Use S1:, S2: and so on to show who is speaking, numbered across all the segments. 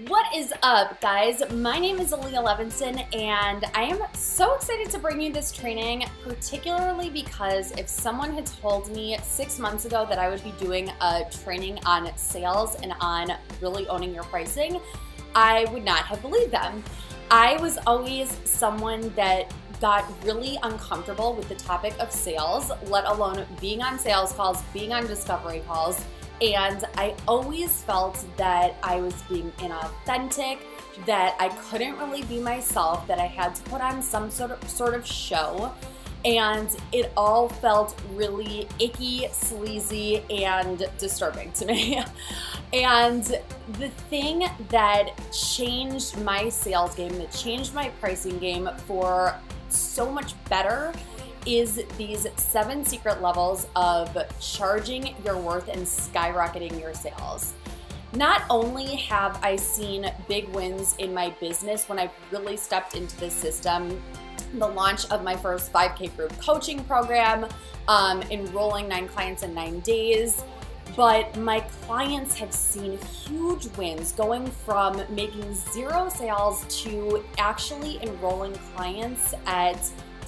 S1: What is up, guys? My name is Aaliyah Levinson, and I am so excited to bring you this training, particularly because if someone had told me 6 months ago that I would be doing a training on sales and on really owning your pricing, I would not have believed them. I was always someone that got really uncomfortable with the topic of sales, let alone being on sales calls, being on discovery calls. And I always felt that I was being inauthentic, that I couldn't really be myself, that I had to put on some sort of show. And it all felt really icky, sleazy, and disturbing to me. And the thing that changed my sales game, that changed my pricing game for so much better, is these 7 secret levels of charging your worth and skyrocketing your sales. Not only have I seen big wins in my business when I've really stepped into this system, the launch of my first 5K group coaching program, enrolling 9 clients in 9 days, but my clients have seen huge wins going from making 0 sales to actually enrolling clients at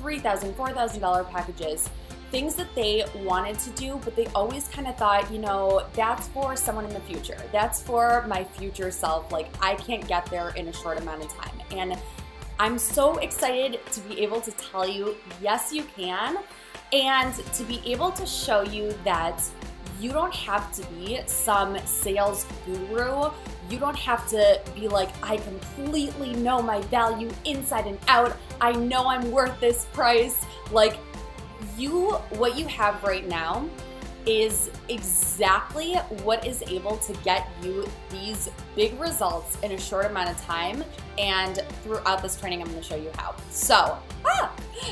S1: $3,000, $4,000 packages, things that they wanted to do, but they always kind of thought, that's for someone in the future. That's for my future self. Like, I can't get there in a short amount of time. And I'm so excited to be able to tell you, yes, you can, and to be able to show you that you don't have to be some sales guru. You don't have to be like, I completely know my value inside and out. I know I'm worth this price. Like, what you have right now is exactly what is able to get you these big results in a short amount of time. And throughout this training, I'm going to show you how. So,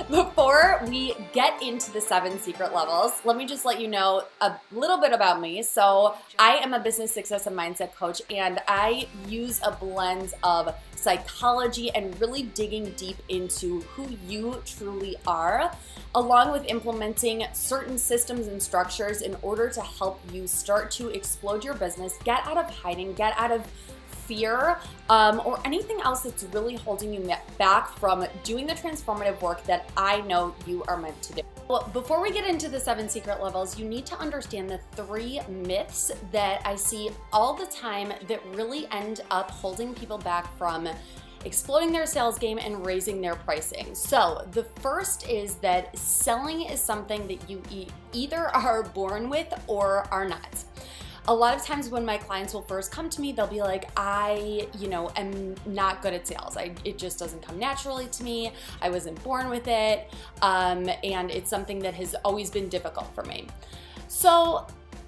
S1: before we get into the 7 secret levels, let me just let you know a little bit about me. So, I am a business success and mindset coach, and I use a blend of psychology and really digging deep into who you truly are, along with implementing certain systems and structures in order to help you start to explode your business, get out of hiding, get out of fear, or anything else that's really holding you back from doing the transformative work that I know you are meant to do. Well, before we get into the 7 secret levels, you need to understand the 3 myths that I see all the time that really end up holding people back from exploding their sales game and raising their pricing. So the first is that selling is something that you either are born with or are not. A lot of times when my clients will first come to me, they'll be like, I am not good at sales. It just doesn't come naturally to me. I wasn't born with it. And it's something that has always been difficult for me. So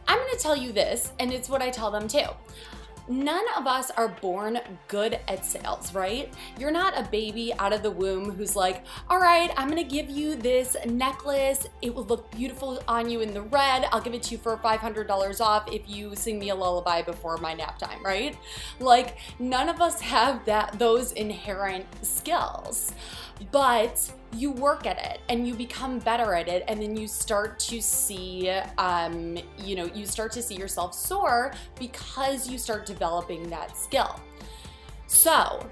S1: I'm going to tell you this, and it's what I tell them too. None of us are born good at sales, right? You're not a baby out of the womb who's like, all right, I'm gonna give you this necklace. It will look beautiful on you in the red. I'll give it to you for $500 off if you sing me a lullaby before my nap time, right? Like, none of us have those inherent skills, but you work at it and you become better at it, and then you start to see, you start to see yourself soar because you start developing that skill. So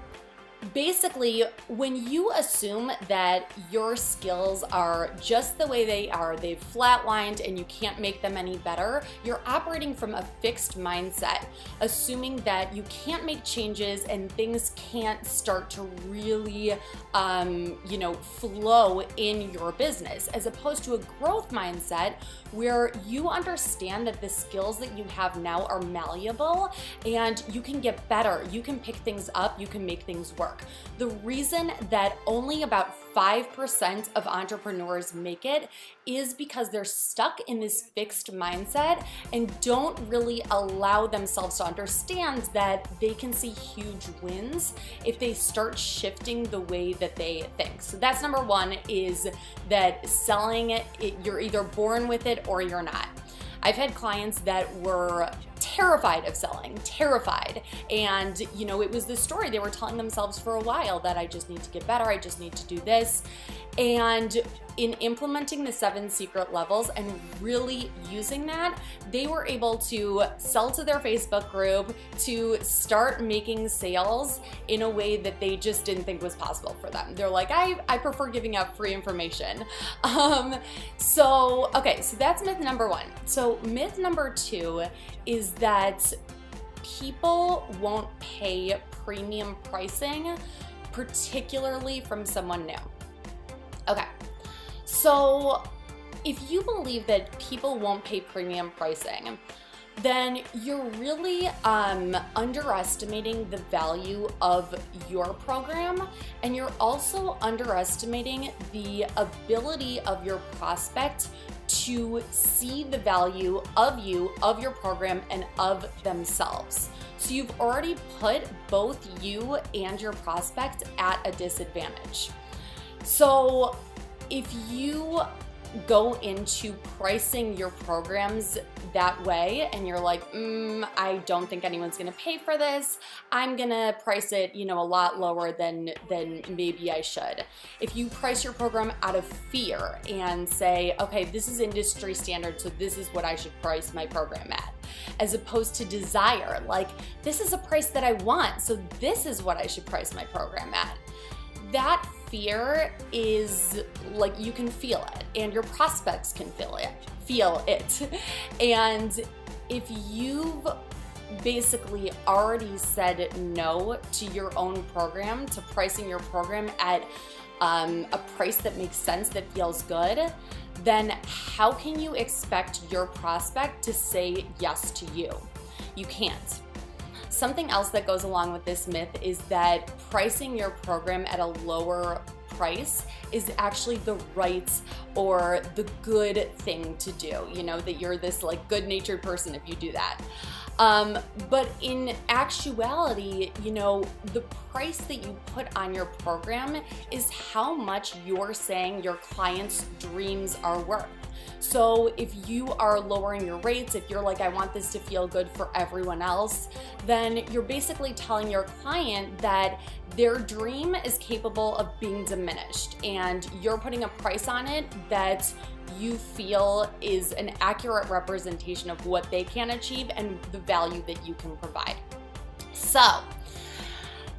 S1: basically, when you assume that your skills are just the way they are, they've flatlined and you can't make them any better, you're operating from a fixed mindset, assuming that you can't make changes and things can't start to really, flow in your business, as opposed to a growth mindset where you understand that the skills that you have now are malleable and you can get better, you can pick things up, you can make things work. The reason that only about 5% of entrepreneurs make it is because they're stuck in this fixed mindset and don't really allow themselves to understand that they can see huge wins if they start shifting the way that they think. So that's number 1, is that selling it, you're either born with it or you're not. I've had clients that were terrified of selling, terrified. And, it was the story they were telling themselves for a while, that I just need to get better, I just need to do this. And in implementing the 7 secret levels and really using that, they were able to sell to their Facebook group, to start making sales in a way that they just didn't think was possible for them. They're like, I prefer giving out free information. So that's myth number 1. So myth number 2 is that people won't pay premium pricing, particularly from someone new. Okay, so if you believe that people won't pay premium pricing, then you're really underestimating the value of your program, and you're also underestimating the ability of your prospect to see the value of you, of your program, and of themselves. So you've already put both you and your prospect at a disadvantage. So if you go into pricing your programs that way and you're like, I don't think anyone's gonna pay for this, I'm gonna price it, a lot lower than maybe I should. If you price your program out of fear and say, okay, this is industry standard, so this is what I should price my program at, as opposed to desire, like, this is a price that I want, so this is what I should price my program at. That fear is like, you can feel it, and your prospects can feel it. And if you've basically already said no to your own program, to pricing your program at a price that makes sense, that feels good, then how can you expect your prospect to say yes to you? You can't. Something else that goes along with this myth is that pricing your program at a lower price is actually the right or the good thing to do, that you're this like good-natured person if you do that. But in actuality, the price that you put on your program is how much you're saying your clients' dreams are worth. So if you are lowering your rates, if you're like, I want this to feel good for everyone else, then you're basically telling your client that their dream is capable of being diminished, and you're putting a price on it that you feel is an accurate representation of what they can achieve and the value that you can provide. So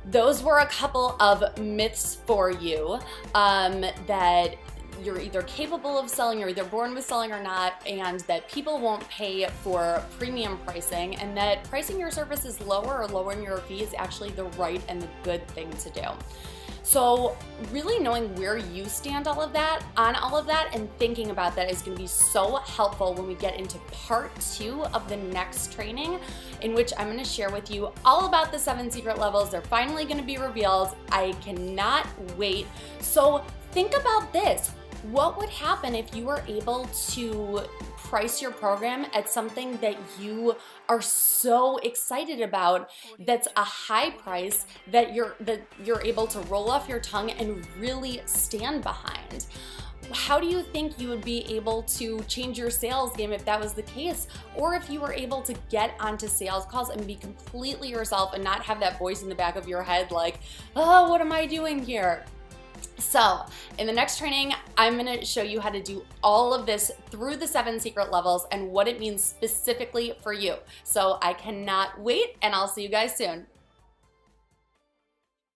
S1: those were a couple of myths for you that you're either capable of selling, you're either born with selling or not, and that people won't pay for premium pricing, and that pricing your services lower or lowering your fee is actually the right and the good thing to do. So really knowing where you stand on all of that and thinking about that is going to be so helpful when we get into part 2 of the next training, in which I'm going to share with you all about the 7 secret levels. They're finally going to be revealed. I cannot wait. So think about this. What would happen if you were able to price your program at something that you are so excited about, that's a high price that you're able to roll off your tongue and really stand behind? How do you think you would be able to change your sales game if that was the case? Or if you were able to get onto sales calls and be completely yourself and not have that voice in the back of your head like, oh, what am I doing here? So in the next training, I'm going to show you how to do all of this through the 7 secret levels and what it means specifically for you. So I cannot wait, and I'll see you guys soon.